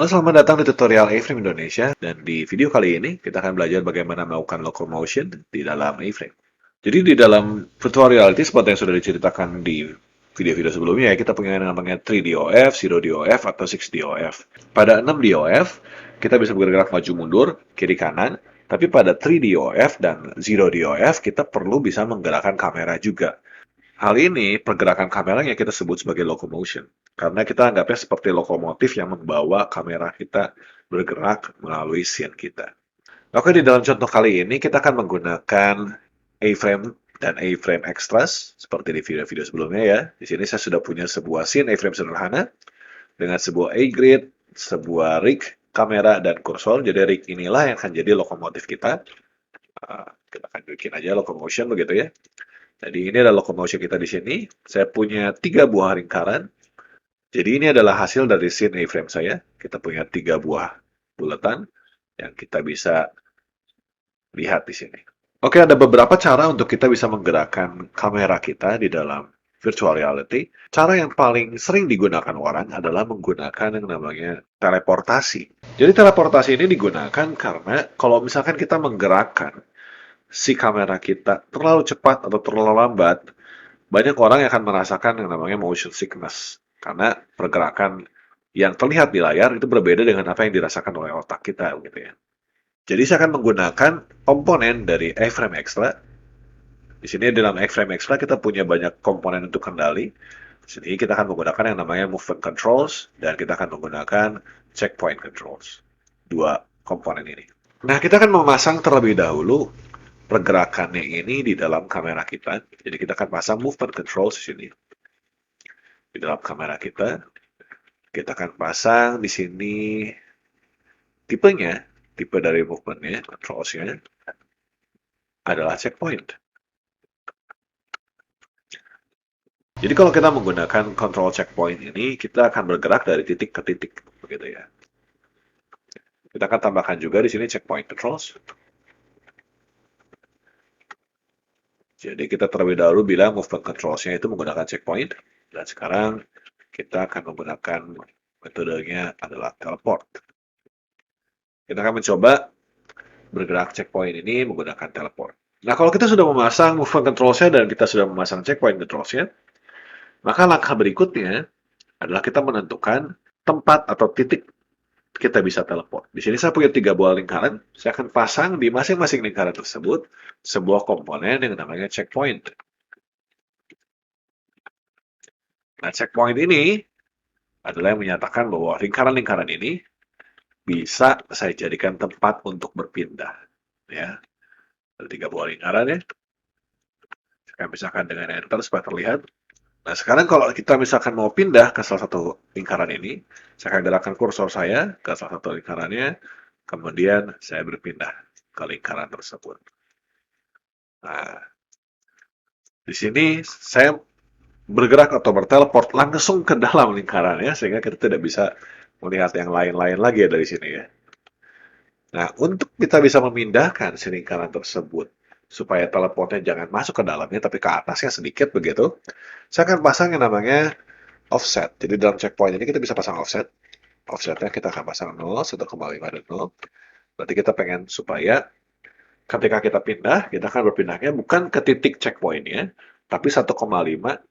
selamat datang di tutorial A-Frame Indonesia, dan di video kali ini kita akan belajar bagaimana melakukan locomotion di dalam A-Frame. Jadi di dalam virtual reality seperti yang sudah diceritakan di video-video sebelumnya, kita punya yang namanya 3DOF, 0DOF, atau 6DOF. Pada 6DOF, kita bisa bergerak maju mundur, kiri kanan, tapi pada 3DOF dan 0DOF kita perlu bisa menggerakkan kamera juga. Hal ini, pergerakan kameranya kita sebut sebagai locomotion. Karena kita anggapnya seperti lokomotif yang membawa kamera kita bergerak melalui scene kita. Oke, di dalam contoh kali ini kita akan menggunakan A-frame dan A-frame extras seperti di video-video sebelumnya ya. Di sini saya sudah punya sebuah scene A-frame sederhana dengan sebuah A-grid, sebuah rig, kamera, dan kursor. Jadi rig inilah yang akan jadi lokomotif kita. Kita akan bikin aja locomotion begitu ya. Jadi ini adalah locomotion kita di sini. Saya punya 3 buah lingkaran. Jadi ini adalah hasil dari scene A-frame saya. Kita punya 3 buah bulatan yang kita bisa lihat di sini. Oke, ada beberapa cara untuk kita bisa menggerakkan kamera kita di dalam virtual reality. Cara yang paling sering digunakan orang adalah menggunakan yang namanya teleportasi. Jadi teleportasi ini digunakan karena kalau misalkan kita menggerakkan si kamera kita terlalu cepat atau terlalu lambat, banyak orang yang akan merasakan yang namanya motion sickness. Karena pergerakan yang terlihat di layar itu berbeda dengan apa yang dirasakan oleh otak kita, gitu ya. Jadi saya akan menggunakan komponen dari A-frame extra. Di sini dalam A-frame extra kita punya banyak komponen untuk kendali. Di sini kita akan menggunakan yang namanya movement controls dan kita akan menggunakan checkpoint controls. 2 komponen ini. Nah, kita akan memasang terlebih dahulu pergerakannya ini di dalam kamera kita. Jadi kita akan pasang movement controls di sini. Di dalam kamera kita. Kita akan pasang di sini tipenya, tipe dari movementnya, controlsnya adalah checkpoint. Jadi kalau kita menggunakan control checkpoint ini, kita akan bergerak dari titik ke titik, begitu ya. Kita akan tambahkan juga di sini checkpoint controls. Jadi kita terlebih dahulu bilang movement controls-nya itu menggunakan checkpoint. Dan sekarang kita akan menggunakan metodenya adalah teleport. Kita akan mencoba bergerak checkpoint ini menggunakan teleport. Nah, kalau kita sudah memasang movement controls-nya dan kita sudah memasang checkpoint controls-nya, maka langkah berikutnya adalah kita menentukan tempat atau titik kita bisa teleport. Di sini saya punya 3 buah lingkaran. Saya akan pasang di masing-masing lingkaran tersebut sebuah komponen yang namanya checkpoint. Nah, checkpoint ini adalah yang menyatakan bahwa lingkaran-lingkaran ini bisa saya jadikan tempat untuk berpindah. Ya, ada 3 buah lingkaran ya. Saya akan pisahkan dengan enter supaya terlihat. Nah, sekarang kalau kita misalkan mau pindah ke salah satu lingkaran ini, saya akan gerakkan kursor saya ke salah satu lingkarannya, kemudian saya berpindah ke lingkaran tersebut. Nah, di sini saya bergerak atau berteleport langsung ke dalam lingkarannya, sehingga kita tidak bisa melihat yang lain-lain lagi ya dari sini ya. Nah, untuk kita bisa memindahkan si lingkaran tersebut, supaya teleportnya jangan masuk ke dalamnya, tapi ke atasnya sedikit begitu, saya akan pasang yang namanya offset. Jadi dalam checkpoint ini kita bisa pasang offset. Offsetnya kita akan pasang 0, 1,5 dan 0. Berarti kita pengen supaya ketika kita pindah, kita akan berpindahnya bukan ke titik checkpointnya, tapi 1,5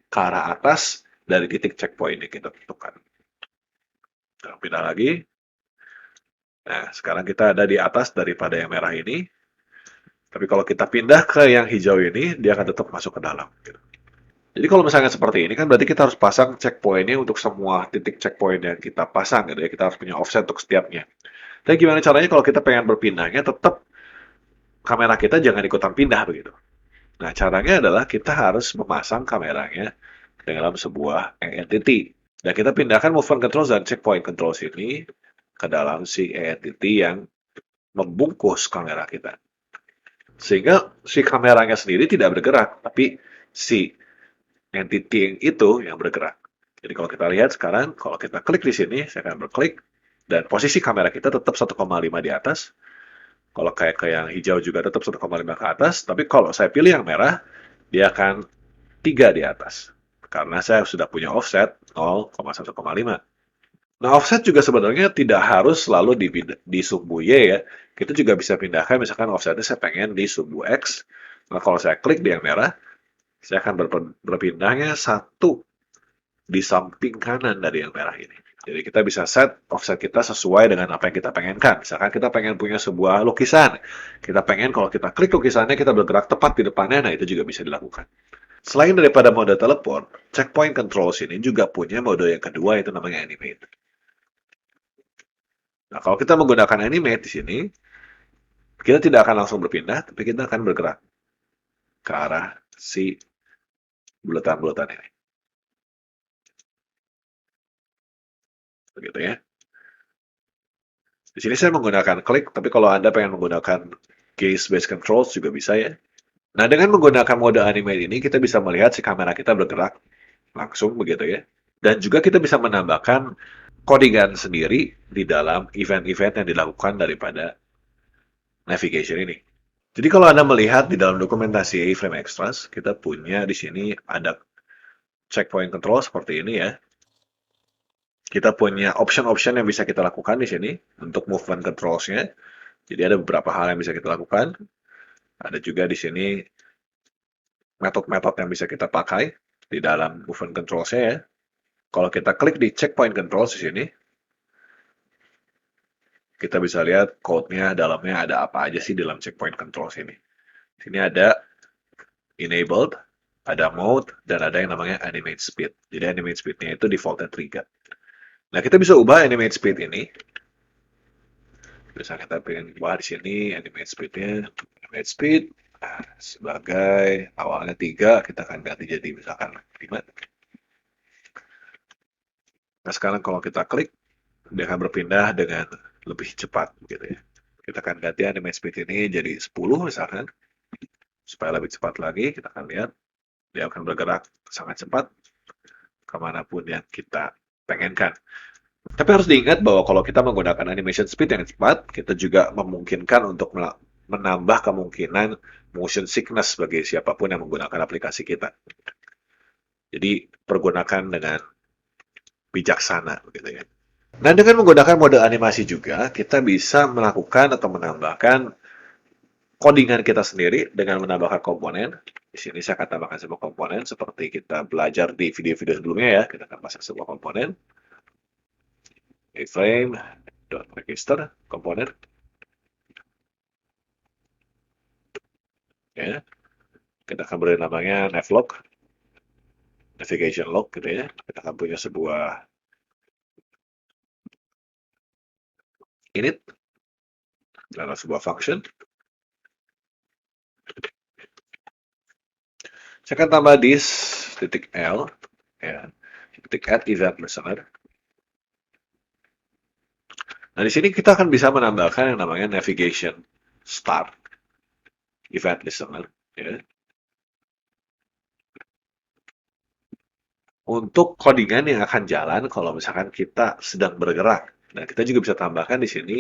ke arah atas dari titik checkpoint yang kita tentukan. Kita pindah lagi. Nah, sekarang kita ada di atas daripada yang merah ini. Tapi kalau kita pindah ke yang hijau ini, dia akan tetap masuk ke dalam. Jadi kalau misalnya seperti ini kan berarti kita harus pasang checkpointnya untuk semua titik checkpoint yang kita pasang gitu ya. Kita harus punya offset untuk setiapnya. Tapi gimana caranya kalau kita pengen berpindahnya tetap kamera kita jangan ikutan pindah begitu. Nah, caranya adalah kita harus memasang kameranya dalam sebuah entity. Dan kita pindahkan movement controls dan checkpoint controls ini ke dalam si entity yang membungkus kamera kita. Sehingga si kameranya sendiri tidak bergerak, tapi si entity itu yang bergerak. Jadi kalau kita lihat sekarang, kalau kita klik di sini, saya akan berklik, dan posisi kamera kita tetap 1,5 di atas. Kalau kayak ke yang hijau juga tetap 1,5 ke atas, tapi kalau saya pilih yang merah, dia akan 3 di atas. Karena saya sudah punya offset 0,1,5. Nah, offset juga sebenarnya tidak harus selalu di sumbu Y ya. Kita juga bisa pindahkan, misalkan offsetnya saya pengen di sumbu X. Nah, kalau saya klik di yang merah, saya akan berpindahnya satu di samping kanan dari yang merah ini. Jadi kita bisa set offset kita sesuai dengan apa yang kita pengenkan. Misalkan kita pengen punya sebuah lukisan. Kita pengen kalau kita klik lukisannya, kita bergerak tepat di depannya, nah itu juga bisa dilakukan. Selain daripada mode teleport, checkpoint controls ini juga punya mode yang kedua, itu namanya animate. Nah, kalau kita menggunakan animate di sini, kita tidak akan langsung berpindah, tapi kita akan bergerak ke arah si bulatan-bulatan ini. Begitu ya. Di sini saya menggunakan klik, tapi kalau Anda pengen menggunakan gaze-based controls juga bisa ya. Nah, dengan menggunakan mode animate ini, kita bisa melihat si kamera kita bergerak langsung begitu ya. Dan juga kita bisa menambahkan codingan sendiri di dalam event-event yang dilakukan daripada navigation ini. Jadi kalau Anda melihat di dalam dokumentasi A-Frame Extras, kita punya di sini ada checkpoint control seperti ini ya. Kita punya option-option yang bisa kita lakukan di sini untuk movement controls-nya. Jadi ada beberapa hal yang bisa kita lakukan. Ada juga di sini metode-metode yang bisa kita pakai di dalam movement controls-nya ya. Kalau kita klik di checkpoint controls di sini, kita bisa lihat code-nya, dalamnya ada apa aja sih dalam checkpoint controls ini. Sini ada enabled, ada mode, dan ada yang namanya animate speed. Jadi animate speed-nya itu defaultnya 3. Nah, kita bisa ubah animate speed ini. Misalnya kita pengen ubah di sini animate speed-nya, animate speed sebagai awalnya 3, kita akan ganti jadi misalkan 5. Nah, sekarang kalau kita klik, dia akan berpindah dengan lebih cepat gitu ya. Kita akan ganti animate speed ini jadi 10 misalkan. Supaya lebih cepat lagi, kita akan lihat dia akan bergerak sangat cepat kemanapun yang kita pengenkan. Tapi harus diingat bahwa kalau kita menggunakan animation speed yang cepat, kita juga memungkinkan untuk menambah kemungkinan motion sickness bagi siapapun yang menggunakan aplikasi kita. Jadi pergunakan dengan bijaksana gitu ya. Nah, dengan menggunakan mode animasi juga, kita bisa melakukan atau menambahkan codingan kita sendiri dengan menambahkan komponen. Di sini saya akan tambahkan sebuah komponen seperti kita belajar di video-video sebelumnya ya. Kita akan pasang sebuah komponen. A-Frame.register komponen. Ya. Kita akan beri namanya navlog. Navigation log gitu ya. Kita akan punya sebuah init. Dan sebuah function. Saya akan tambah this titik L. Ya. Titik add event listener. Nah, di sini kita akan bisa menambahkan yang namanya navigation start event listener. Ya. Untuk codingan yang akan jalan kalau misalkan kita sedang bergerak. Nah, kita juga bisa tambahkan di sini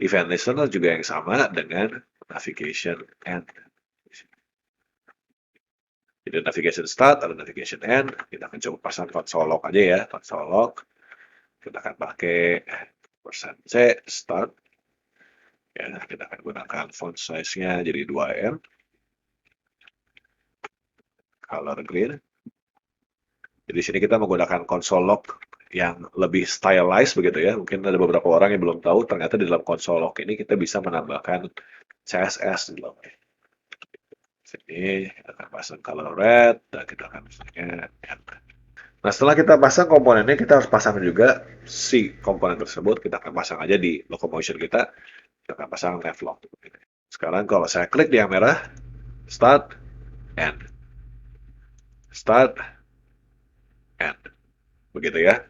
event listener juga yang sama dengan navigation end. Jadi navigation start atau navigation end, kita akan coba pasang console log aja ya, console log. Kita akan pakai %C start. Ya, kita akan gunakan font size-nya jadi 2M. Color green. Jadi di sini kita menggunakan console log yang lebih stylized begitu ya. Mungkin ada beberapa orang yang belum tahu, ternyata di dalam console log ini kita bisa menambahkan CSS di dalamnya. Sini kita akan pasang color red dan kita akan pasangnya end. Nah, setelah kita pasang komponennya, kita harus pasang juga si komponen tersebut. Kita akan pasang aja di locomotion kita. Kita akan pasang navlog. Sekarang kalau saya klik di yang merah, start, end. Start, end. Begitu ya.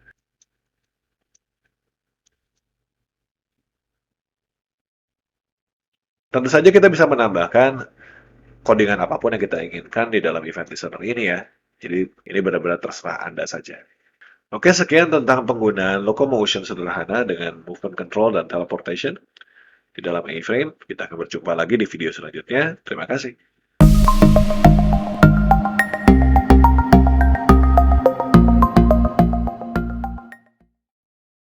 Tentu saja kita bisa menambahkan codingan apapun yang kita inginkan di dalam event listener ini ya. Jadi ini benar-benar terserah Anda saja. Oke, sekian tentang penggunaan locomotion sederhana dengan movement control dan teleportation di dalam A-Frame. Kita akan berjumpa lagi di video selanjutnya. Terima kasih.